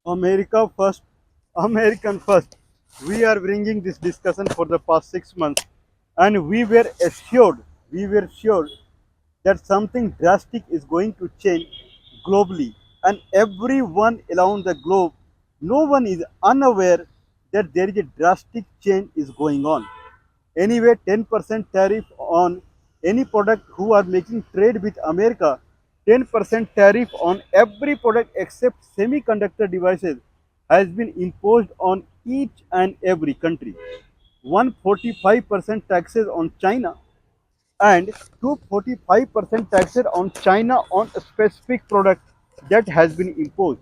America first, American first. We are bringing this discussion for the past 6 months, and we were sure that something drastic is going to change globally, and everyone around the globe, no one is unaware that there is a drastic change is going on. Anyway, 10% tariff on any product who are making trade with America, 10% tariff on every product except semiconductor devices has been imposed on each and every country. 145% taxes on China and 245% taxes on China on a specific product that has been imposed.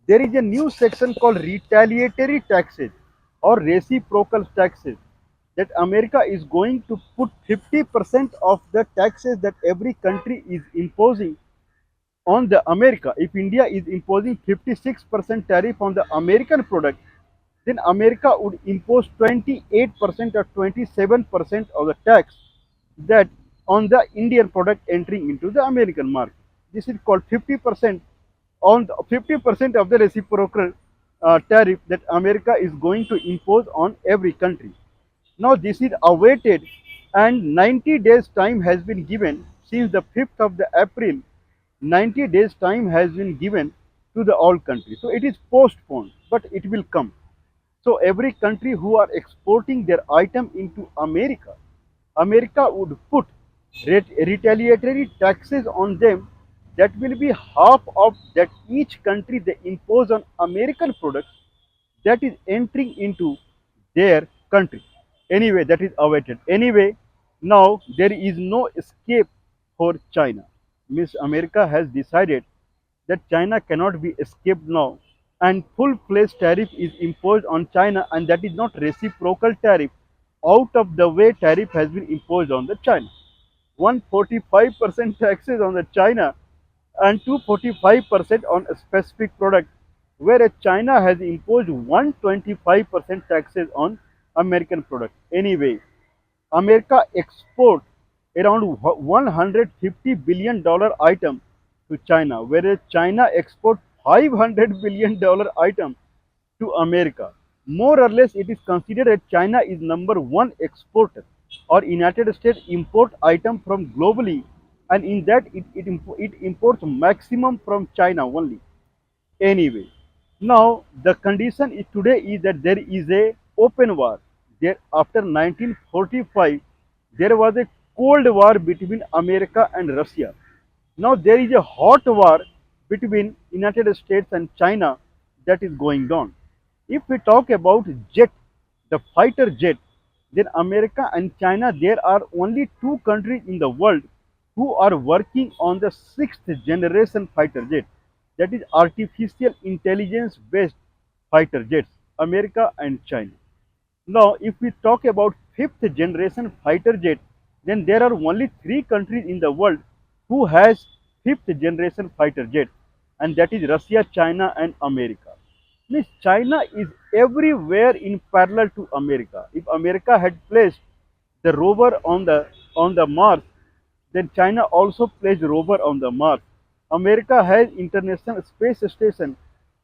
There is a new section called retaliatory taxes or reciprocal taxes that America is going to put 50% of the taxes that every country is imposing on the America. If India is imposing 56% tariff on the American product, then America would impose 28% or 27% of the tax that on the Indian product entering into the American market. This is called 50% on 50% of the reciprocal tariff that America is going to impose on every country. Now this is awaited, and 90 days time has been given since the 5th of the April. 90 days time has been given to the all countries. So it is postponed, but it will come. So every country who are exporting their item into America, America would put retaliatory taxes on them that will be half of that each country they impose on American products that is entering into their country. Anyway, that is awaited. Anyway, now there is no escape for China. Miss America has decided that China cannot be escaped now, and full-fledged tariff is imposed on China, and that is not reciprocal tariff. Out of the way tariff has been imposed on the China. 145% taxes on the China and 245% on a specific product, whereas China has imposed 125% taxes on American product. Anyway, America export around $150 billion item to China, whereas China export $500 billion item to America. More or less, it is considered that China is number one exporter, or United States import item from globally, and in that it imports maximum from China only. Anyway, now the condition is today is that there is a open war. There after 1945, there was a cold war between America and Russia. Now there is a hot war between United States and China that is going on. If we talk about jet, the fighter jet, then America and China, there are only two countries in the world who are working on the sixth generation fighter jet, that is artificial intelligence based fighter jets, America and China. Now, if we talk about fifth generation fighter jet, then there are only three countries in the world who has fifth generation fighter jet, and that is Russia, China, and America. Means China is everywhere in parallel to America. If America had placed the rover on the Mars, then China also placed rover on the Mars. America has international space station,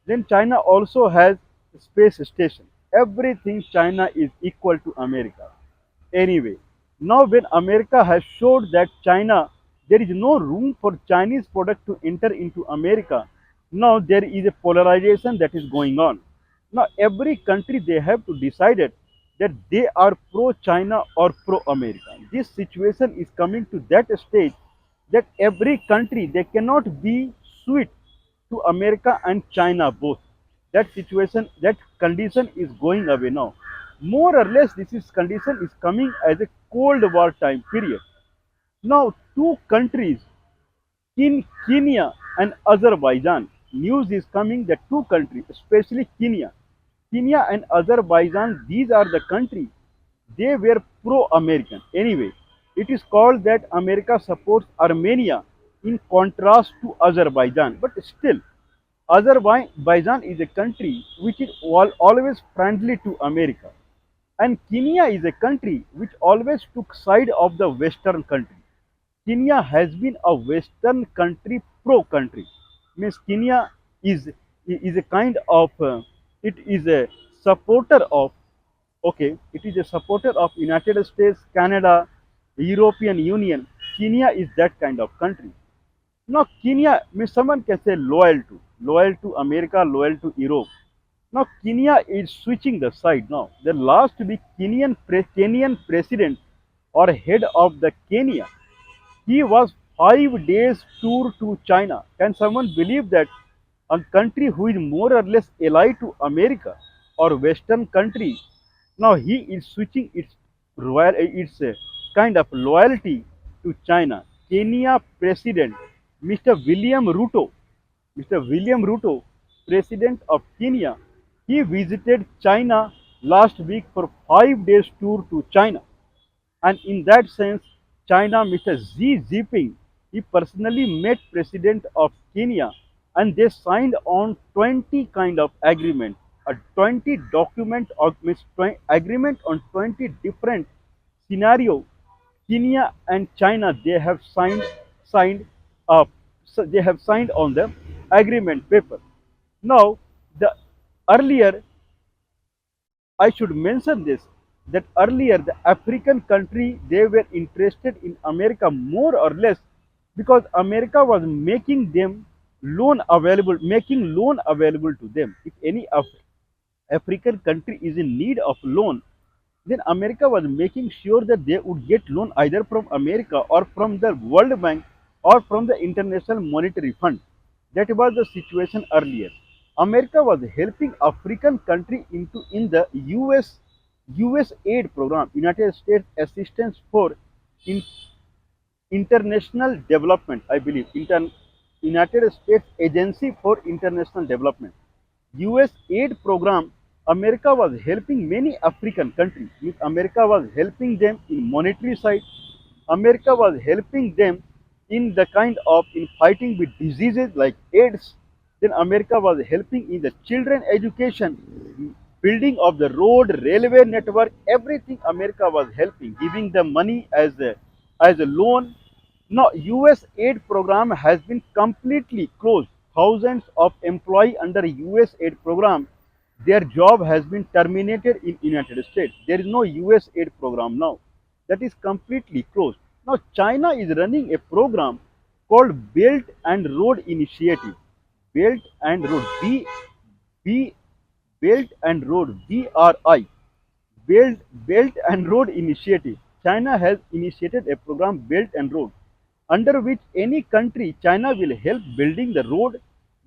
then China also has space station. Everything China is equal to America. Anyway, now when America has showed that China, there is no room for Chinese product to enter into America, now there is a polarization that is going on. Now every country they have to decide it that they are pro China or pro America. This situation is coming to that stage that every country they cannot be sweet to America and China both. That situation, that condition is going away now. More or less, this is condition is coming as a Cold War time period. Now, two countries, Kenya and Azerbaijan, news is coming that two countries, especially Kenya and Azerbaijan, these are the countries, they were pro-American. Anyway, it is called that America supports Armenia in contrast to Azerbaijan. But still, Azerbaijan is a country which is always friendly to America. And Kenya is a country which always took side of the Western country. Kenya has been a Western country pro country. Means Kenya is is a kind of it is a supporter of, okay, it is a supporter of United States, Canada, European Union. Kenya is that kind of country. Now Kenya means someone can say loyal to America, loyal to Europe. Now Kenya is switching the side now. The last week Kenyan president or head of the Kenya, he was 5 days tour to China. Can someone believe that a country who is more or less allied to America or Western country, now he is switching its kind of loyalty to China. Kenya President Mr. William Ruto, President of Kenya, he visited China last week for 5 days tour to China. And in that sense, China, Mr. Xi Jinping, he personally met President of Kenya and they signed on 20 kind of agreement, a 20 document of means agreement on 20 different scenario. Kenya and China, they have signed up, so they have signed on the agreement paper. Now, the earlier I should mention this, that earlier the African country, they were interested in America more or less because America was making loan available to them. If any African country is in need of loan, then America was making sure that they would get loan either from America or from the World Bank or from the International Monetary Fund. That was the situation earlier. America was helping African country into in the US aid program, United States Assistance for in, International Development, I believe, United States Agency for International Development. US aid program, America was helping many African countries. America was helping them in monetary side. America was helping them in the kind of in fighting with diseases like AIDS. Then America was helping in the children education, building of the road, railway network, everything America was helping, giving them money as a loan. Now, US aid program has been completely closed. Thousands of employees under US aid program, their job has been terminated in United States. There is no US aid program now. That is completely closed. Now, China is running a program called Belt and Road Initiative. Belt and Road, B, Belt and Road, BRI. Belt and Road Initiative. China has initiated a program Belt and Road, under which any country, China will help building the road,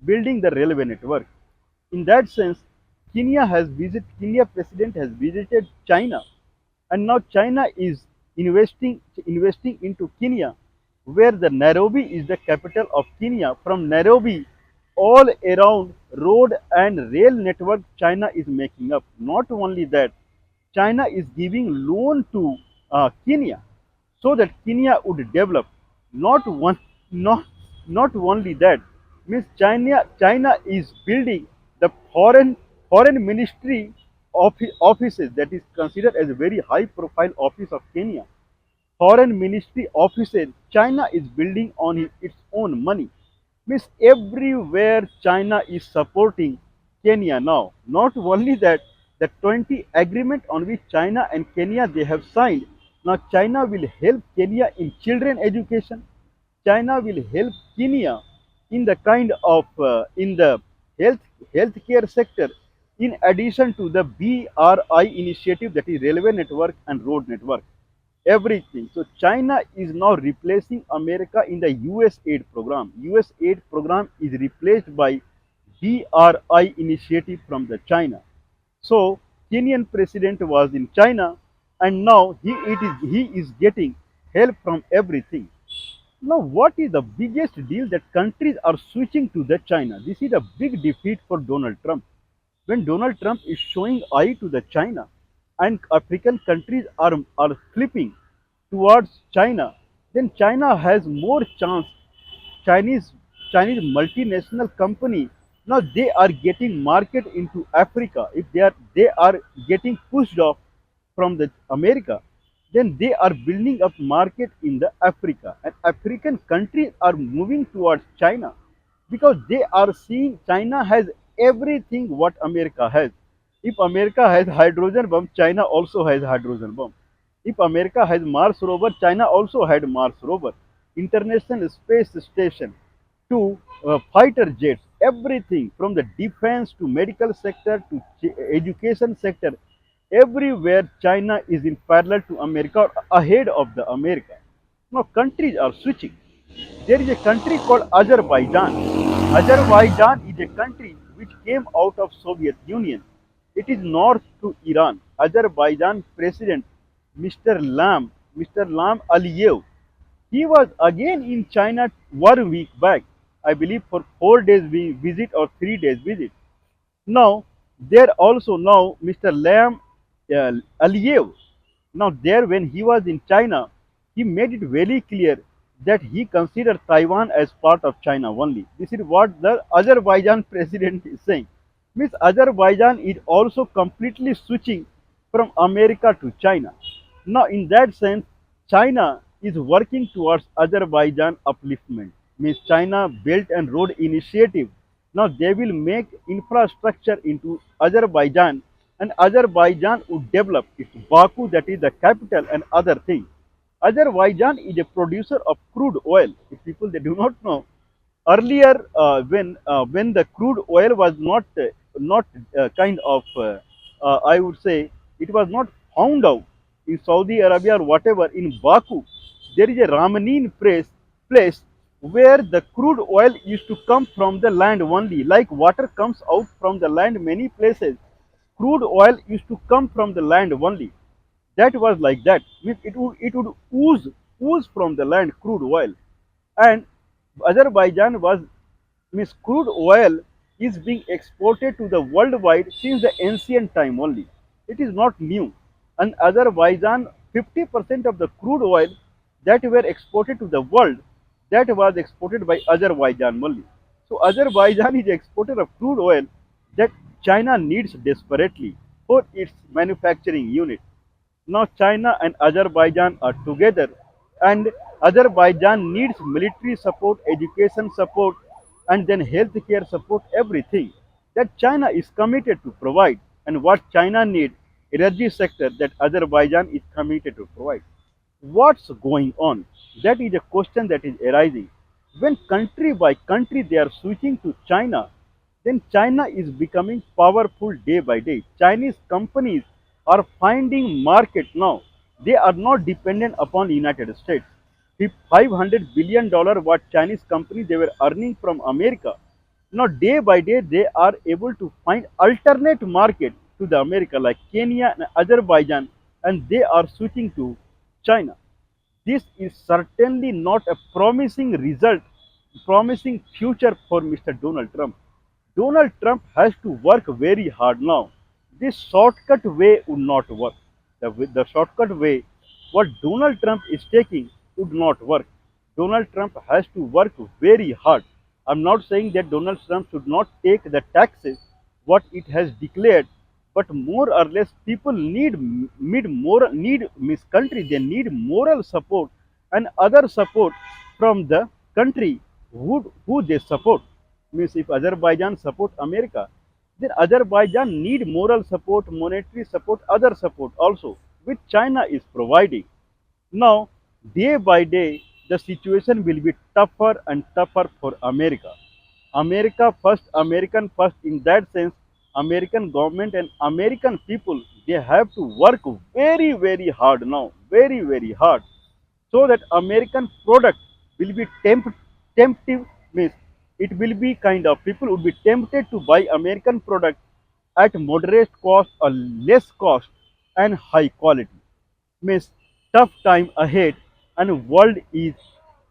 building the railway network. In that sense, Kenya president has visited China, and now China is investing into Kenya, where the Nairobi is the capital of Kenya. From Nairobi, all around road and rail network China is making up. Not only that, China is giving loan to Kenya so that Kenya would develop. Not one, not not only that, means China is building the foreign ministry offices, that is considered as a very high profile office of Kenya. Foreign ministry offices China is building on its own money. Means everywhere China is supporting Kenya now. Not only that, the 20 agreement on which China and Kenya they have signed. Now China will help Kenya in children education. China will help Kenya in the kind of in the health healthcare sector. In addition to the BRI initiative, that is railway network and road network, everything. So China is now replacing America in the US aid program. US aid program is replaced by BRI initiative from the China. So Kenyan president was in China, and now he is getting help from everything. Now, what is the biggest deal that countries are switching to the China? This is a big defeat for Donald Trump. When Donald Trump is showing eye to the China, and African countries are flipping towards China, then China has more chance. Chinese Chinese multinational company, now they are getting market into Africa. If they are getting pushed off from the America, then they are building up market in the Africa, and African countries are moving towards China because they are seeing China has everything what America has. If America has hydrogen bomb, China also has hydrogen bomb. If America has Mars rover, China also had Mars rover. International Space Station to fighter jets, everything from the defense to medical sector to education sector, everywhere China is in parallel to America or ahead of the America. Now countries are switching. There is a country called Azerbaijan. Azerbaijan is a country which came out of Soviet Union. It is north to Iran. Azerbaijan President Mr. Lam Aliyev, he was again in China 1 week back, I believe for 4 days visit or 3 days visit. Now, there also now Mr. Lam Aliyev, now there when he was in China, he made it very clear that he considered Taiwan as part of China only. This is what the Azerbaijan president is saying. Means Azerbaijan is also completely switching from America to China. Now, in that sense, China is working towards Azerbaijan upliftment. Means China Belt and Road Initiative. Now they will make infrastructure into Azerbaijan, and Azerbaijan would develop its Baku, that is the capital, and other things. Azerbaijan is a producer of crude oil. If people they do not know, earlier when the crude oil was not kind of I would say it was not found out in Saudi Arabia or whatever, in Baku there is a Ramanin place where the crude oil used to come from the land only, like water comes out from the land many places. Crude oil used to come from the land only. That was like that. Means it would ooze from the land, crude oil. And Azerbaijan was, means crude oil is being exported to the worldwide since the ancient time only. It is not new. And Azerbaijan, 50% of the crude oil that were exported to the world, that was exported by Azerbaijan only. So Azerbaijan is exporter of crude oil that China needs desperately for its manufacturing unit. Now China and Azerbaijan are together, and Azerbaijan needs military support, education support, and then healthcare support, everything that China is committed to provide. And what China needs, energy sector, that Azerbaijan is committed to provide. What's going on? That is a question that is arising. When country by country they are switching to China, then China is becoming powerful day by day. Chinese companies are finding market now. They are not dependent upon the United States. If $500 billion what Chinese companies they were earning from America, now day by day they are able to find alternate market to the America like Kenya and Azerbaijan, and they are switching to China. This is certainly not a promising result, promising future for Mr. Donald Trump. Donald Trump has to work very hard now. This shortcut way would not work. The shortcut way, what Donald Trump is taking, would not work. Donald Trump has to work very hard. I'm not saying that Donald Trump should not take the taxes, what it has declared, but more or less people need Miss country, they need moral support and other support from the country who they support. Means if Azerbaijan support America, then Azerbaijan need moral support, monetary support, other support also, which China is providing. Now, day by day, the situation will be tougher and tougher for America. America first, American first. In that sense, American government and American people, they have to work very, very hard now, very, very hard, so that American product will be temptive, means it will be kind of people would be tempted to buy American product at moderate cost or less cost and high quality. Means tough time ahead and world is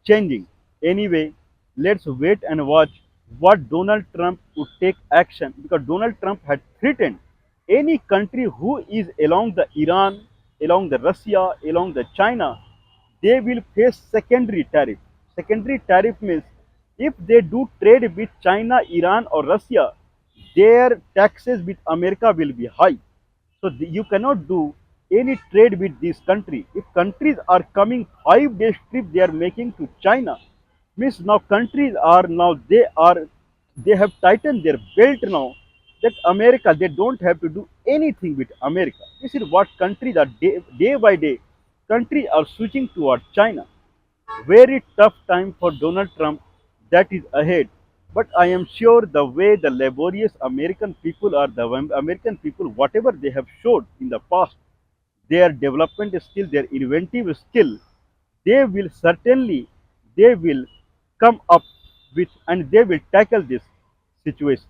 changing. Anyway, let's wait and watch what Donald Trump would take action, because Donald Trump had threatened any country who is along the Iran, along the Russia, along the China, they will face secondary tariff. Secondary tariff means if they do trade with China, Iran, or Russia, their taxes with America will be high. So you cannot do any trade with this country. If countries are coming 5 days trip they are making to China, means now countries are now they have tightened their belt now that America, they don't have to do anything with America. This is what countries are day by day, countries are switching toward China. Very tough time for Donald Trump that is ahead. But I am sure the way the laborious American people are, the American people, whatever they have showed in the past, their development skill, their inventive skill, they will certainly, they will come up with and they will tackle this situation.